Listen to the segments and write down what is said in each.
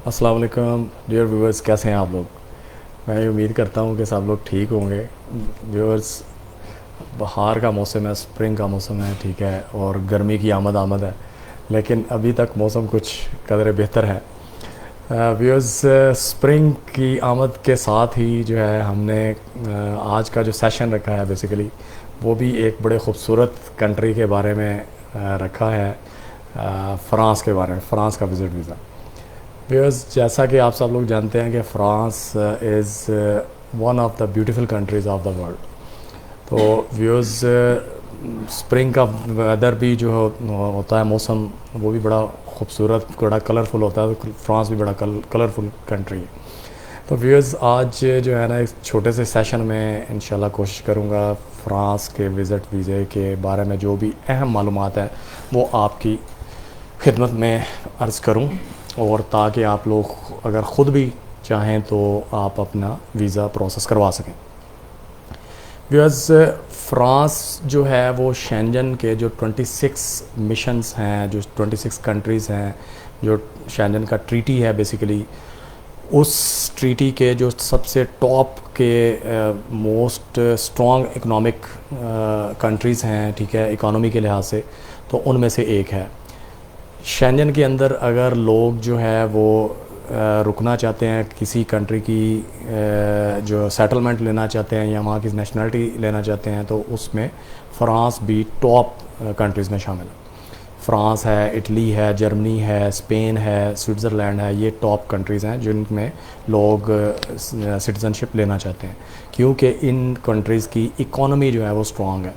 अस्सलाम वालेकुम dear viewers, कैसे हैं आप लोग। मैं उम्मीद करता हूँ कि सब लोग ठीक होंगे। व्यूअर्स, बाहर का मौसम है, स्प्रिंग का मौसम है, ठीक है, और गर्मी की आमद आमद है, लेकिन अभी तक मौसम कुछ कदर बेहतर है। व्यूअर्स, स्प्रिंग की आमद के साथ ही जो है हमने आज का जो सेशन रखा है बेसिकली वो भी एक बड़े ख़ूबसूरत कंट्री के बारे में रखा है। फ़्रांस के बारे में, फ़्रांस का विज़िट वीज़ा। व्यूअर्स, जैसा कि आप सब लोग जानते हैं कि France is one of the beautiful countries of the world. तो व्यूअर्स, स्प्रिंग का वेदर भी जो होता है, मौसम, वो भी बड़ा खूबसूरत, बड़ा कलरफुल होता है। तो फ्रांस भी बड़ा कलरफुल कंट्री है। तो व्यूअर्स, आज जो है ना, एक छोटे से सेशन में इंशाल्लाह कोशिश करूँगा फ़्रांस के विज़िट वीज़े के बारे में जो भी अहम मालूमात है वो आपकी खिदमत में अर्ज़ करूँ, और ताकि आप लोग अगर ख़ुद भी चाहें तो आप अपना वीज़ा प्रोसेस करवा सकें। बिकॉज़ फ़्रांस जो है वो शेंजन के जो 26 मिशंस हैं, जो 26 कंट्रीज़ हैं, जो शेंजन का ट्रीटी है बेसिकली, उस ट्रीटी के जो सबसे टॉप के मोस्ट स्ट्रॉन्ग इकोनॉमिक कंट्रीज़ हैं, ठीक है, इकोनॉमी के लिहाज से, तो उनमें से एक है। शेंजन के अंदर अगर लोग जो है वो रुकना चाहते हैं, किसी कंट्री की जो सेटलमेंट लेना चाहते हैं या वहाँ की नेशनलिटी लेना चाहते हैं, तो उसमें फ़्रांस भी टॉप कंट्रीज़ में शामिल है। फ़्रांस है, इटली है, जर्मनी है, स्पेन है, स्विट्ज़रलैंड है, ये टॉप कंट्रीज़ हैं जिनमें लोग सिटीज़नशिप लेना चाहते हैं, क्योंकि इन कंट्रीज़ की इकोनॉमी जो है वो स्ट्रॉन्ग है।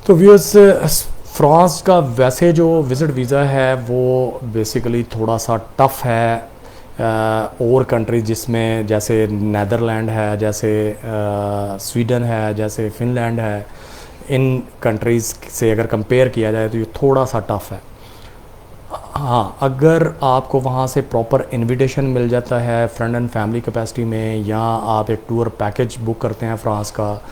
तो व्यूअर्स, फ़्रांस का वैसे जो विज़िट वीज़ा है वो बेसिकली थोड़ा सा टफ़ है और कंट्रीज़ जिसमें, जैसे नीदरलैंड है, जैसे स्वीडन है, जैसे फ़िनलैंड है, इन कंट्रीज़ से अगर कंपेयर किया जाए तो ये थोड़ा सा टफ़ है। हाँ, अगर आपको वहाँ से प्रॉपर इनविटेशन मिल जाता है फ्रेंड एंड फैमिली कैपेसिटी में, या आप एक टूर पैकेज बुक करते हैं फ़्रांस का,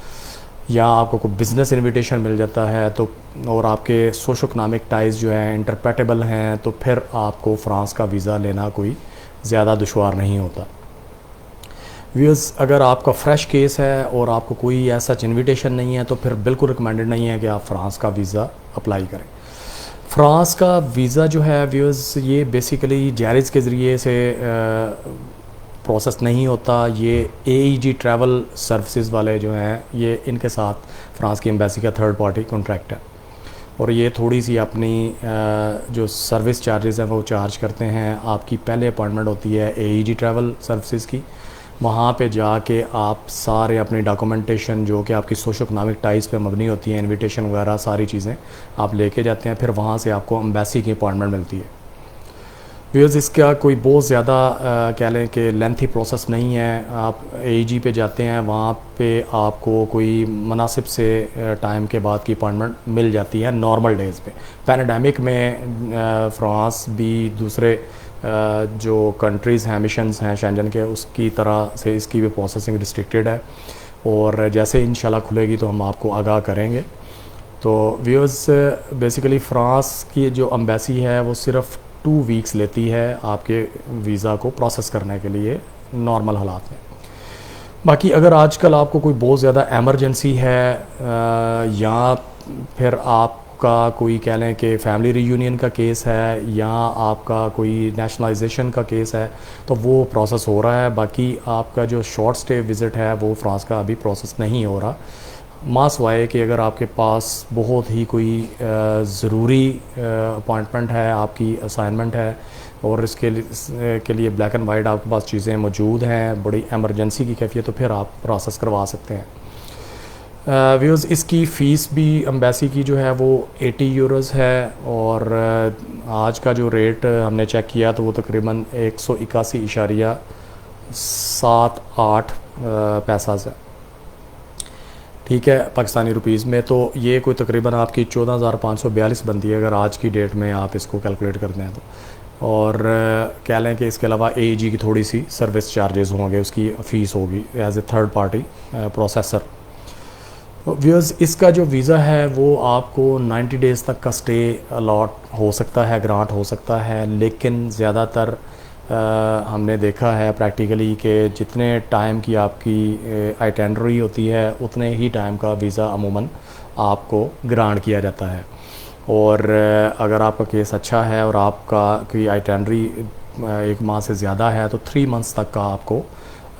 या आपको कोई बिज़नेस इनविटेशन मिल जाता है, तो और आपके सोशो इकनॉमिक टाइज़ जो हैं इंटरप्रेटेबल हैं, तो फिर आपको फ़्रांस का वीज़ा लेना कोई ज़्यादा दुश्वार नहीं होता। व्यूअर्स, अगर आपका फ़्रेश केस है और आपको कोई ऐसा इनविटेशन नहीं है, तो फिर बिल्कुल रिकमेंडेड नहीं है कि आप फ़्रांस का वीज़ा अप्लाई करें। फ़्रांस का वीज़ा जो है व्यूअर्स, ये बेसिकली जैरिज के ज़रिए से प्रोसेस नहीं होता। ये AEG ट्रैवल सर्विसेज वाले जो हैं, ये इनके साथ फ़्रांस की एम्बेसी का थर्ड पार्टी कॉन्ट्रैक्ट है, और ये थोड़ी सी अपनी जो सर्विस चार्जेस हैं वो चार्ज करते हैं। आपकी पहले अपॉइंटमेंट होती है AEG ट्रैवल सर्विसेज की, वहाँ पे जाके आप सारे अपनी डॉक्यूमेंटेशन जो कि आपकी सोशो इकनॉमिक टाइज़ पे मबनी होती हैं, इनविटेशन वगैरह सारी चीज़ें आप लेके जाते हैं, फिर वहाँ से आपको एम्बेसी की अपॉइंटमेंट मिलती है। व्यूअर्स, इसका कोई बहुत ज़्यादा कह लें कि लेंथी प्रोसेस नहीं है। आप AEG पे जाते हैं, वहाँ पे आपको कोई मुनासिब से टाइम के बाद की अपॉइंटमेंट मिल जाती है नॉर्मल डेज़ पे। पैंडेमिक में फ़्रांस भी दूसरे जो कंट्रीज़ हैं, मिशंस हैं शेंजन के, उसकी तरह से इसकी भी प्रोसेसिंग रिस्ट्रिक्टेड है, और जैसे इंशाल्लाह खुलेगी तो हम आपको आगाह करेंगे। तो व्यूअर्स, बेसिकली फ़्रांस की जो एम्बेसी है वो सिर्फ़ 2 वीक्स लेती है आपके वीज़ा को प्रोसेस करने के लिए नॉर्मल हालात में। बाकी अगर आजकल आपको कोई बहुत ज़्यादा एमरजेंसी है, या फिर आपका कोई कह लें कि फैमिली रीयूनियन का केस है, या आपका कोई नेशनलाइजेशन का केस है, तो वो प्रोसेस हो रहा है। बाकी आपका जो शॉर्ट स्टे विज़िट है वो फ़्रांस का अभी प्रोसेस नहीं हो रहा, मासवाए कि अगर आपके पास बहुत ही कोई ज़रूरी अपॉइंटमेंट है, आपकी असाइनमेंट है, और के लिए ब्लैक एंड वाइट आपके पास चीज़ें मौजूद हैं, बड़ी एमरजेंसी की कैफियत, तो फिर आप प्रोसेस करवा सकते हैं। व्यूज़, इसकी फ़ीस भी एम्बेसी की जो है वो 80 यूरोज़ है, और आज का जो रेट हमने चेक किया तो वो तकरीबन 181.78 पैसा है, ठीक है, पाकिस्तानी रुपीज़ में। तो ये कोई तकरीबन आपकी 14,542 बनती है अगर आज की डेट में आप इसको कैलकुलेट करते हैं तो। और कह लें कि इसके अलावा AEG की थोड़ी सी सर्विस चार्जेस होंगे, उसकी फ़ीस होगी as a third party processor. Viewers, इसका जो वीज़ा है वो आपको 90 डेज़ तक का स्टे अलॉट हो सकता है, ग्रांट हो सकता है, लेकिन ज़्यादातर हमने देखा है प्रैक्टिकली कि जितने टाइम की आपकी आइटेनरी होती है उतने ही टाइम का वीज़ा अमूमन आपको ग्रांट किया जाता है। और अगर आपका केस अच्छा है और आपका कोई आइटेनरी 1 माह से ज़्यादा है तो 3 मंथ्स तक का आपको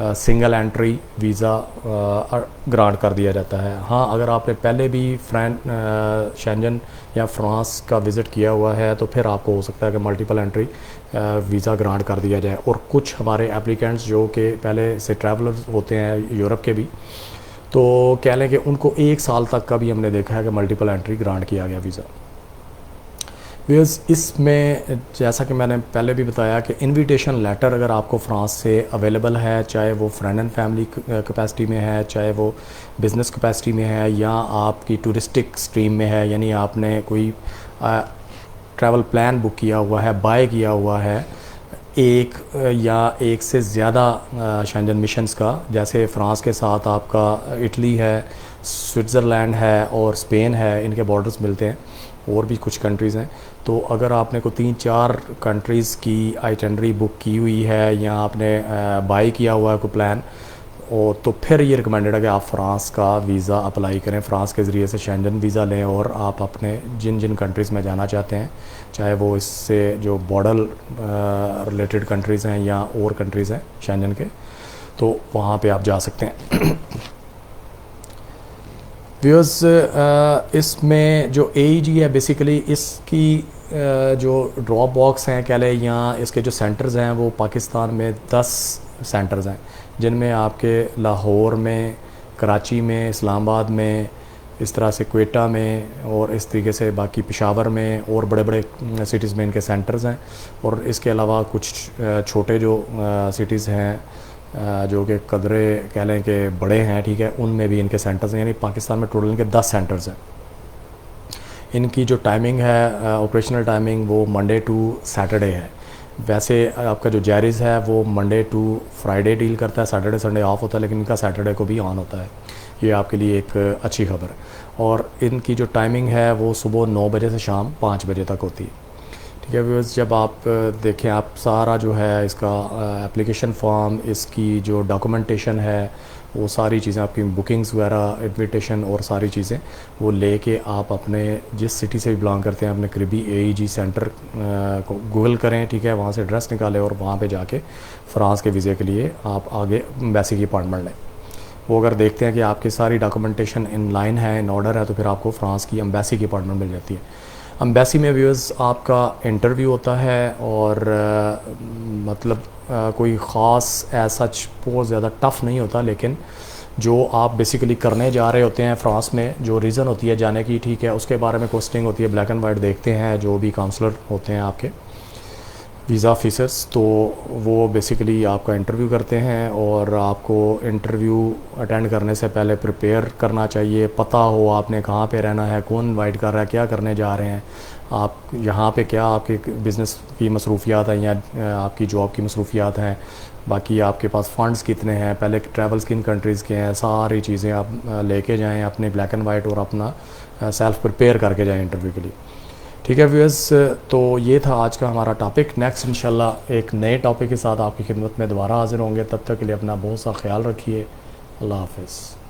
सिंगल एंट्री वीज़ा ग्रांट कर दिया जाता है। हाँ, अगर आपने पहले भी शेंजन या फ्रांस का विज़िट किया हुआ है तो फिर आपको हो सकता है कि मल्टीपल एंट्री वीज़ा ग्रांट कर दिया जाए। और कुछ हमारे एप्लीकेंट्स जो कि पहले से ट्रैवलर्स होते हैं यूरोप के भी, तो कह लें कि उनको 1 साल तक का भी हमने देखा है कि मल्टीपल एंट्री ग्रांट किया गया वीज़ा। बिकॉज़ इसमें जैसा कि मैंने पहले भी बताया कि इनविटेशन लेटर अगर आपको फ्रांस से अवेलेबल है, चाहे वो फ्रेंड एंड फैमिली कैपेसिटी में है, चाहे वो बिज़नेस कैपेसिटी में है, या आपकी टूरिस्टिक स्ट्रीम में है, यानी आपने कोई ट्रैवल प्लान बुक किया हुआ है, बाय किया हुआ है एक या एक से ज़्यादा शेंजन मिशंस का, जैसे फ़्रांस के साथ आपका इटली है, स्विट्ज़रलैंड है और स्पेन है, इनके बॉर्डर्स मिलते हैं, और भी कुछ कंट्रीज़ हैं। तो अगर आपने को 3-4 कंट्रीज़ की आइटनरी बुक की हुई है या आपने बाई किया हुआ है कोई प्लान, और तो फिर ये रिकमेंडेड है कि आप फ़्रांस का वीज़ा अप्लाई करें, फ़्रांस के ज़रिए से शेंजन वीज़ा लें और आप अपने जिन जिन कंट्रीज़ में जाना चाहते हैं, चाहे वो इससे जो बॉर्डर रिलेटेड कंट्रीज़ हैं या और कंट्रीज़ हैं शेंजन के, तो वहाँ पे आप जा सकते हैं। व्यूअर्स, इसमें जो AEG है बेसिकली इसकी जो ड्रॉप बॉक्स हैं कह लें, या इसके जो सेंटर्स हैं वो पाकिस्तान में 10 सेंटर्स हैं, जिनमें आपके लाहौर में, कराची में, इस्लामाबाद में, इस तरह से क्वेटा में, और इस तरीके से बाकी पेशावर में और बड़े बड़े सिटीज़ में इनके सेंटर्स हैं। और इसके अलावा कुछ छोटे जो सिटीज़ हैं जो कि कदरे कह लें कि बड़े हैं, ठीक है, उनमें भी इनके सेंटर्स हैं, यानी पाकिस्तान में टोटल इनके 10 सेंटर्स हैं। इनकी जो टाइमिंग है ऑपरेशनल टाइमिंग वो मंडे टू सैटरडे है। वैसे आपका जो जैरिस है वो मंडे टू फ्राइडे डील करता है, सैटरडे संडे ऑफ होता है, लेकिन इनका सैटरडे को भी ऑन होता है। ये आपके लिए एक अच्छी खबर है। और इनकी जो टाइमिंग है वो सुबह 9 बजे से शाम 5 बजे तक होती है, ठीक है व्यूअर्स। जब आप देखें, आप सारा जो है इसका एप्लीकेशन फॉर्म, इसकी जो डॉक्यूमेंटेशन है, वो सारी चीज़ें आपकी बुकिंग्स वगैरह, इन्विटेशन और सारी चीज़ें वो लेके आप अपने जिस सिटी से भी बिलोंग करते हैं अपने करीबी AEG सेंटर को गूगल करें, ठीक है, वहाँ से एड्रेस निकालें और वहाँ पे जाके फ़्रांस के वीज़े के लिए आप आगे एम्बेसी की अपॉइंटमेंट लें। वो अगर देखते हैं कि आपकी सारी डॉक्यूमेंटेशन इन लाइन है, इन ऑर्डर है, तो फिर आपको फ़्रांस की एम्बेसी की अपॉइंटमेंट मिल जाती है। एम्बेसी में व्यूअर्स आपका इंटरव्यू होता है, और मतलब कोई ख़ास सच बहुत ज़्यादा टफ़ नहीं होता, लेकिन जो आप बेसिकली करने जा रहे होते हैं फ़्रांस में, जो रीज़न होती है जाने की, ठीक है, उसके बारे में क्वेश्चनिंग होती है, ब्लैक एंड वाइट देखते हैं जो भी काउंसलर होते हैं आपके वीज़ा ऑफिसर्स, तो वो बेसिकली आपका इंटरव्यू करते हैं। और आपको इंटरव्यू अटेंड करने से पहले प्रिपेयर करना चाहिए, पता हो आपने कहाँ पे रहना है, कौन इनवाइट कर रहा है, क्या करने जा रहे हैं आप, यहाँ पे क्या आपके बिज़नेस की मसरूफियात हैं या आपकी जॉब की मसरूफियात हैं, बाकी आपके पास फ़ंड्स कितने हैं, पहले ट्रैवल्स किन कंट्रीज़ के हैं, सारी चीज़ें आप लेके जाएँ अपने ब्लैक एंड वाइट, और अपना सेल्फ़ प्रिपेयर करके जाएँ इंटरव्यू के लिए, ठीक है व्यूअर्स। तो ये था आज का हमारा टॉपिक। नेक्स्ट इंशाल्लाह एक नए टॉपिक के साथ आपकी खिदमत में दोबारा हाज़िर होंगे। तब तक के लिए अपना बहुत सा ख्याल रखिए। अल्लाह हाफ़िज़।